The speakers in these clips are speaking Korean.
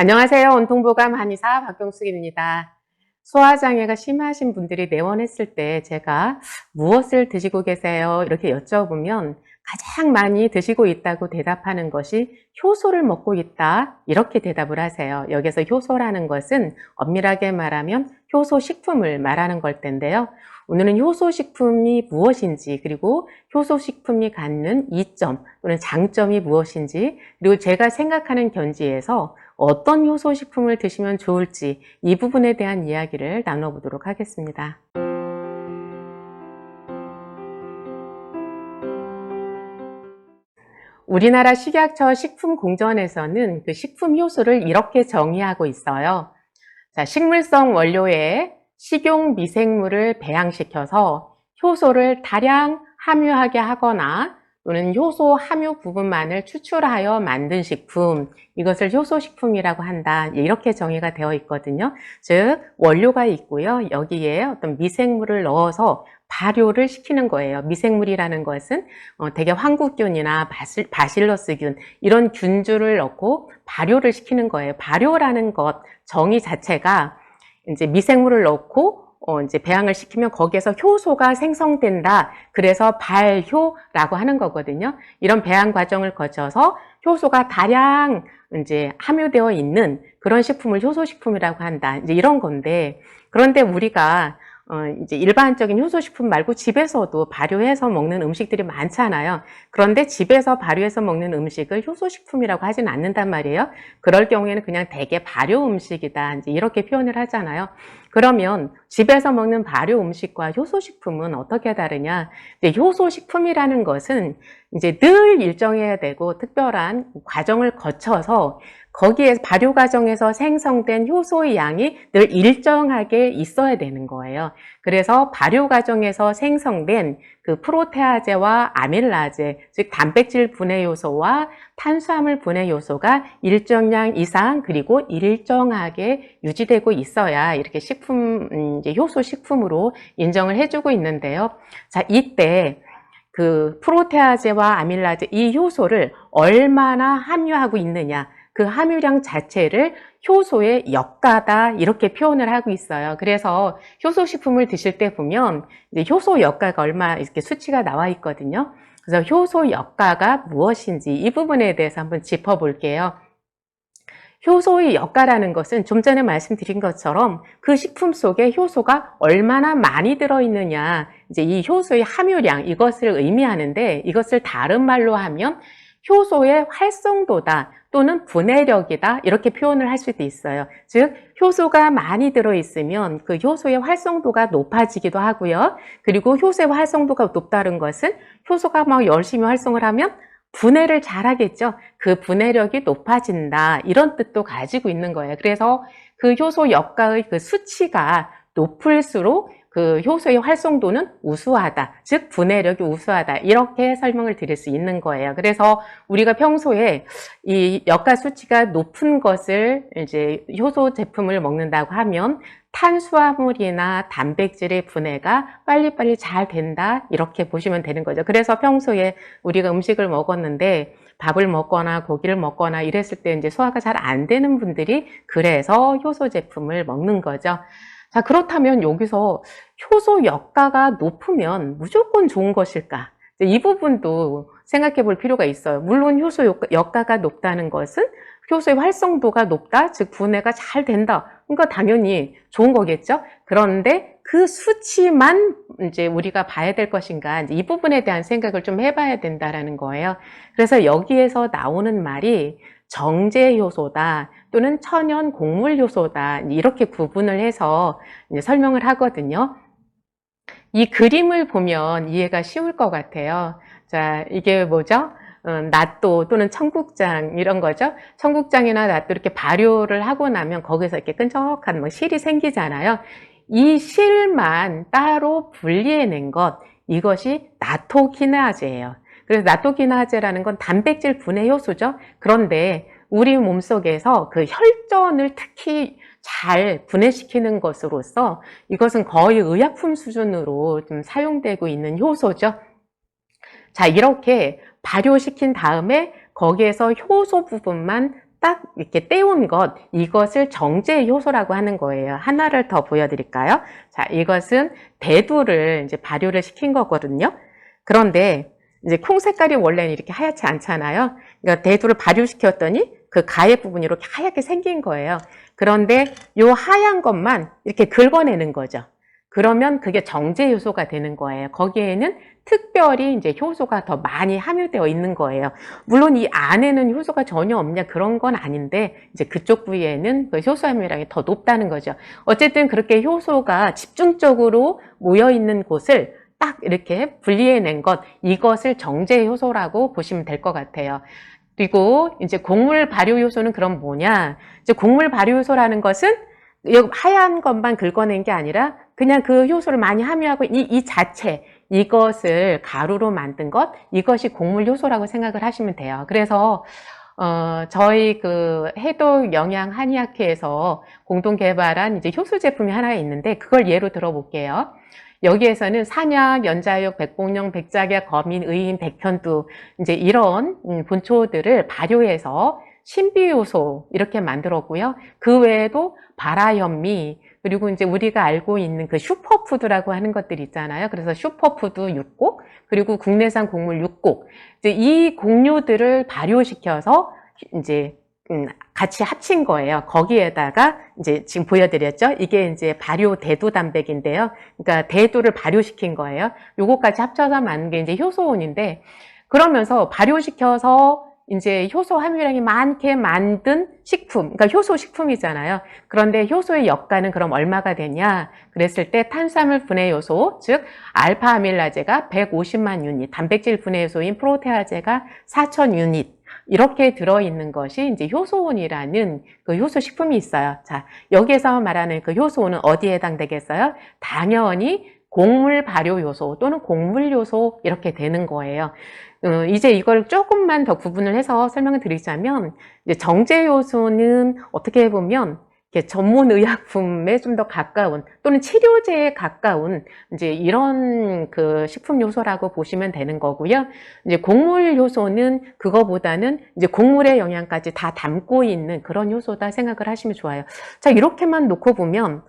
안녕하세요. 온통보감 한의사 박경숙입니다. 소화장애가 심하신 분들이 내원했을 때 제가 무엇을 드시고 계세요? 이렇게 여쭤보면 가장 많이 드시고 있다고 대답하는 것이 효소를 먹고 있다. 이렇게 대답을 하세요. 여기서 효소라는 것은 엄밀하게 말하면 효소식품을 말하는 걸 텐데요. 오늘은 효소식품이 무엇인지, 그리고 효소식품이 갖는 이점 또는 장점이 무엇인지, 그리고 제가 생각하는 견지에서 어떤 효소식품을 드시면 좋을지 이 부분에 대한 이야기를 나눠보도록 하겠습니다. 우리나라 식약처 식품공전에서는 그 식품 효소를 이렇게 정의하고 있어요. 자, 식물성 원료에 식용 미생물을 배양시켜서 효소를 다량 함유하게 하거나 또는 효소 함유 부분만을 추출하여 만든 식품, 이것을 효소식품이라고 한다. 이렇게 정의가 되어 있거든요. 즉, 원료가 있고요. 여기에 어떤 미생물을 넣어서 발효를 시키는 거예요. 미생물이라는 것은 대개 황구균이나 바실러스균 이런 균주를 넣고 발효를 시키는 거예요. 발효라는 것 정의 자체가 이제 미생물을 넣고 이제 배양을 시키면 거기에서 효소가 생성된다. 그래서 발효라고 하는 거거든요. 이런 배양 과정을 거쳐서 효소가 다량 이제 함유되어 있는 그런 식품을 효소식품이라고 한다. 이제 이런 건데, 그런데 우리가 이제 일반적인 효소식품 말고 집에서도 발효해서 먹는 음식들이 많잖아요. 그런데 집에서 발효해서 먹는 음식을 효소식품이라고 하진 않는단 말이에요. 그럴 경우에는 그냥 대개 발효 음식이다. 이제 이렇게 표현을 하잖아요. 그러면 집에서 먹는 발효 음식과 효소식품은 어떻게 다르냐? 이제 효소식품이라는 것은 이제 늘 일정해야 되고 특별한 과정을 거쳐서 거기에 발효 과정에서 생성된 효소의 양이 늘 일정하게 있어야 되는 거예요. 그래서 발효 과정에서 생성된 그 프로테아제와 아밀라제, 즉 단백질 분해 요소와 탄수화물 분해 요소가 일정량 이상 그리고 일정하게 유지되고 있어야 이렇게 식품, 이제 효소 식품으로 인정을 해주고 있는데요. 자, 이때 그 프로테아제와 아밀라제 이 효소를 얼마나 함유하고 있느냐, 그 함유량 자체를 효소의 역가다 이렇게 표현을 하고 있어요. 그래서 효소식품을 드실 때 보면 이제 효소 역가가 얼마 이렇게 수치가 나와 있거든요. 그래서 효소 역가가 무엇인지 이 부분에 대해서 한번 짚어볼게요. 효소의 역가라는 것은 좀 전에 말씀드린 것처럼 그 식품 속에 효소가 얼마나 많이 들어있느냐, 이제 이 효소의 함유량 이것을 의미하는데, 이것을 다른 말로 하면 효소의 활성도다 또는 분해력이다 이렇게 표현을 할 수도 있어요. 즉 효소가 많이 들어있으면 그 효소의 활성도가 높아지기도 하고요. 그리고 효소의 활성도가 높다는 것은 효소가 막 열심히 활성을 하면 분해를 잘하겠죠. 그 분해력이 높아진다 이런 뜻도 가지고 있는 거예요. 그래서 그 효소 역가의 그 수치가 높을수록 그 효소의 활성도는 우수하다, 즉 분해력이 우수하다 이렇게 설명을 드릴 수 있는 거예요. 그래서 우리가 평소에 이 역가 수치가 높은 것을 이제 효소 제품을 먹는다고 하면 탄수화물이나 단백질의 분해가 빨리빨리 잘 된다 이렇게 보시면 되는 거죠. 그래서 평소에 우리가 음식을 먹었는데 밥을 먹거나 고기를 먹거나 이랬을 때 이제 소화가 잘 안 되는 분들이 그래서 효소 제품을 먹는 거죠. 자, 그렇다면 여기서 효소 역가가 높으면 무조건 좋은 것일까? 이 부분도 생각해 볼 필요가 있어요. 물론 효소 역가가 높다는 것은 효소의 활성도가 높다, 즉 분해가 잘 된다. 그러니까 당연히 좋은 거겠죠? 그런데 그 수치만 이제 우리가 봐야 될 것인가? 이제 이 부분에 대한 생각을 좀 해봐야 된다라는 거예요. 그래서 여기에서 나오는 말이 정제 효소다 또는 천연 곡물 효소다 이렇게 구분을 해서 이제 설명을 하거든요. 이 그림을 보면 이해가 쉬울 것 같아요. 자, 이게 뭐죠? 낫또 또는 청국장 이런 거죠. 청국장이나 낫또 이렇게 발효를 하고 나면 거기서 이렇게 끈적한 뭐 실이 생기잖아요. 이 실만 따로 분리해낸 것, 이것이 나토키나제예요. 그래서 나토키나제라는 건 단백질 분해 효소죠. 그런데 우리 몸속에서 그 혈전을 특히 잘 분해시키는 것으로서 이것은 거의 의약품 수준으로 좀 사용되고 있는 효소죠. 자, 이렇게 발효시킨 다음에 거기에서 효소 부분만 딱 이렇게 떼온 것, 이것을 정제 효소라고 하는 거예요. 하나를 더 보여드릴까요? 자, 이것은 대두를 이제 발효를 시킨 거거든요. 그런데 이제 콩 색깔이 원래는 이렇게 하얗지 않잖아요. 그러니까 대두를 발효시켰더니 그 가해 부분이 이렇게 하얗게 생긴 거예요. 그런데 요 하얀 것만 이렇게 긁어내는 거죠. 그러면 그게 정제 효소가 되는 거예요. 거기에는 특별히 이제 효소가 더 많이 함유되어 있는 거예요. 물론 이 안에는 효소가 전혀 없냐 그런 건 아닌데 이제 그쪽 부위에는 그 효소 함유량이 더 높다는 거죠. 어쨌든 그렇게 효소가 집중적으로 모여 있는 곳을 딱 이렇게 분리해낸 것, 이것을 정제 효소라고 보시면 될 것 같아요. 그리고 이제 곡물 발효 요소는 그럼 뭐냐? 이제 곡물 발효 요소라는 것은 여기 하얀 것만 긁어낸 게 아니라 그냥 그 효소를 많이 함유하고 이 자체, 이것을 가루로 만든 것, 이것이 곡물 효소라고 생각을 하시면 돼요. 그래서 저희 그 해독 영양 한의학회에서 공동 개발한 이제 효소 제품이 하나 있는데 그걸 예로 들어볼게요. 여기에서는 산약, 연자육, 백봉령, 백작약, 거민, 의인, 백현두 이제 이런 본초들을 발효해서 신비효소 이렇게 만들었고요. 그 외에도 발화현미, 그리고 이제 우리가 알고 있는 그 슈퍼푸드라고 하는 것들 있잖아요. 그래서 슈퍼푸드 6곡, 그리고 국내산 곡물 6곡. 이제 이 곡류들을 발효시켜서 이제 같이 합친 거예요. 거기에다가 이제 지금 보여드렸죠? 이게 이제 발효 대두 단백인데요. 그러니까 대두를 발효시킨 거예요. 요거까지 합쳐서 만든 게 이제 효소온인데, 그러면서 발효시켜서 이제 효소 함유량이 많게 만든 식품, 그러니까 효소 식품이잖아요. 그런데 효소의 역가는 그럼 얼마가 되냐? 그랬을 때 탄수화물 분해 요소, 즉 알파 아밀라제가 150만 유닛, 단백질 분해 요소인 프로테아제가 4,000 유닛, 이렇게 들어있는 것이 이제 효소온이라는 그 효소 식품이 있어요. 자, 여기에서 말하는 그 효소온은 어디에 해당되겠어요? 당연히 곡물 발효 요소 또는 곡물 요소 이렇게 되는 거예요. 이제 이걸 조금만 더 구분을 해서 설명을 드리자면, 이제 정제 요소는 어떻게 보면 이렇게 전문 의약품에 좀 더 가까운 또는 치료제에 가까운 이제 이런 그 식품 요소라고 보시면 되는 거고요. 이제 곡물 요소는 그거보다는 이제 곡물의 영양까지 다 담고 있는 그런 요소다 생각을 하시면 좋아요. 자, 이렇게만 놓고 보면,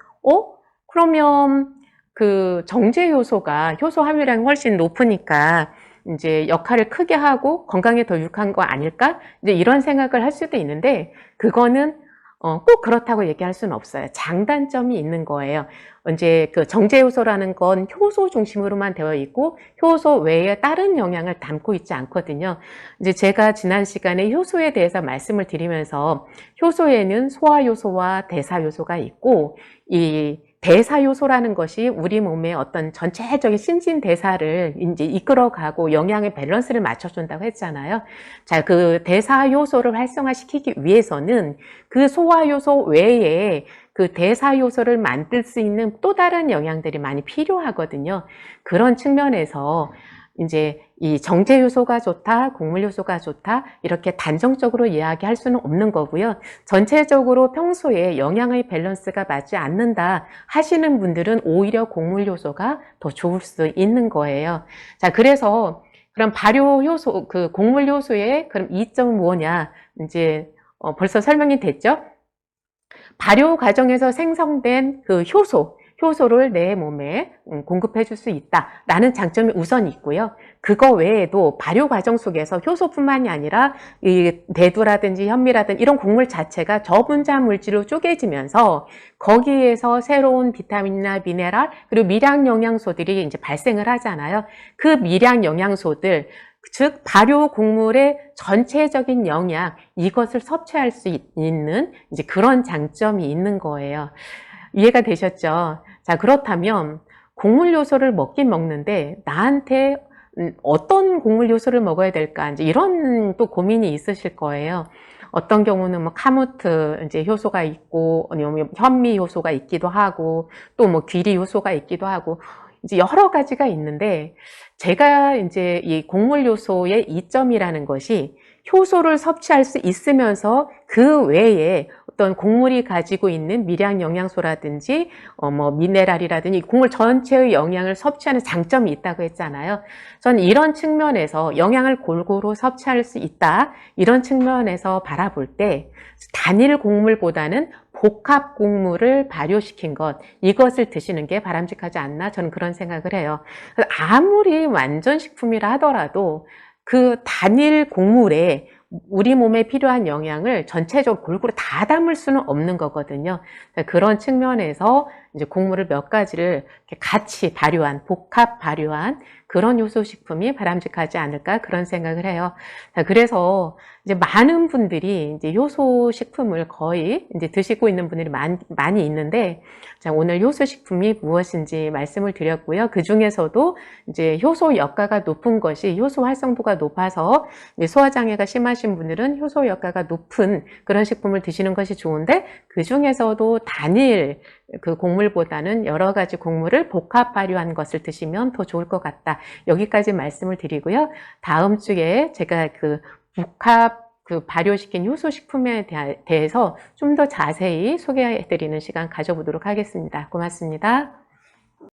그러면 그 정제 요소가 효소 함유량이 훨씬 높으니까 이제 역할을 크게 하고 건강에 더 유익한 거 아닐까? 이제 이런 생각을 할 수도 있는데, 그거는 꼭 그렇다고 얘기할 수는 없어요. 장단점이 있는 거예요. 이제 그 정제 요소라는 건 효소 중심으로만 되어 있고 효소 외에 다른 영양을 담고 있지 않거든요. 이제 제가 지난 시간에 효소에 대해서 말씀을 드리면서 효소에는 소화 요소와 대사 요소가 있고, 이 대사 요소라는 것이 우리 몸의 어떤 전체적인 신진대사를 이제 이끌어가고 영양의 밸런스를 맞춰준다고 했잖아요. 자, 그 대사 요소를 활성화시키기 위해서는 그 소화 요소 외에 그 대사 요소를 만들 수 있는 또 다른 영양들이 많이 필요하거든요. 그런 측면에서 이제 이 정제 요소가 좋다, 곡물 요소가 좋다, 이렇게 단정적으로 이야기할 수는 없는 거고요. 전체적으로 평소에 영양의 밸런스가 맞지 않는다 하시는 분들은 오히려 곡물 요소가 더 좋을 수 있는 거예요. 자, 그래서 그럼 발효 요소, 그 곡물 요소의 그럼 이점은 뭐냐? 이제 벌써 설명이 됐죠? 발효 과정에서 생성된 그 효소를 내 몸에 공급해 줄 수 있다라는 장점이 우선 있고요. 그거 외에도 발효 과정 속에서 효소뿐만이 아니라 이 대두라든지 현미라든지 이런 곡물 자체가 저분자 물질로 쪼개지면서 거기에서 새로운 비타민이나 미네랄 그리고 미량 영양소들이 이제 발생을 하잖아요. 그 미량 영양소들, 즉 발효 곡물의 전체적인 영양, 이것을 섭취할 수 있는 이제 그런 장점이 있는 거예요. 이해가 되셨죠? 자, 그렇다면 곡물 요소를 먹긴 먹는데 나한테 어떤 곡물 요소를 먹어야 될까? 이제 이런 또 고민이 있으실 거예요. 어떤 경우는 뭐 카무트 이제 효소가 있고, 아니면 현미 효소가 있기도 하고, 또 뭐 귀리 효소가 있기도 하고, 이제 여러 가지가 있는데, 제가 이제 이 곡물 요소의 이점이라는 것이 효소를 섭취할 수 있으면서 그 외에 어떤 곡물이 가지고 있는 미량 영양소라든지 미네랄이라든지 곡물 전체의 영양을 섭취하는 장점이 있다고 했잖아요. 저는 이런 측면에서 영양을 골고루 섭취할 수 있다, 이런 측면에서 바라볼 때 단일 곡물보다는 복합 곡물을 발효시킨 것, 이것을 드시는 게 바람직하지 않나, 저는 그런 생각을 해요. 아무리 완전 식품이라 하더라도 그 단일 곡물에 우리 몸에 필요한 영양을 전체적으로 골고루 다 담을 수는 없는 거거든요. 그런 측면에서 이제 곡물을 몇 가지를 같이 발효한, 복합 발효한 그런 요소식품이 바람직하지 않을까, 그런 생각을 해요. 그래서 이제 많은 분들이 이제 효소식품을 거의 이제 드시고 있는 분들이 많이 있는데, 자, 오늘 효소식품이 무엇인지 말씀을 드렸고요. 그 중에서도 이제 효소 역가가 높은 것이, 효소 활성도가 높아서 이제 소화장애가 심하신 분들은 효소 역가가 높은 그런 식품을 드시는 것이 좋은데, 그 중에서도 단일 그 곡물보다는 여러 가지 곡물을 복합 발효한 것을 드시면 더 좋을 것 같다. 여기까지 말씀을 드리고요. 다음 주에 제가 그 복합 발효시킨 효소식품에 대해서 좀 더 자세히 소개해 드리는 시간 가져보도록 하겠습니다. 고맙습니다.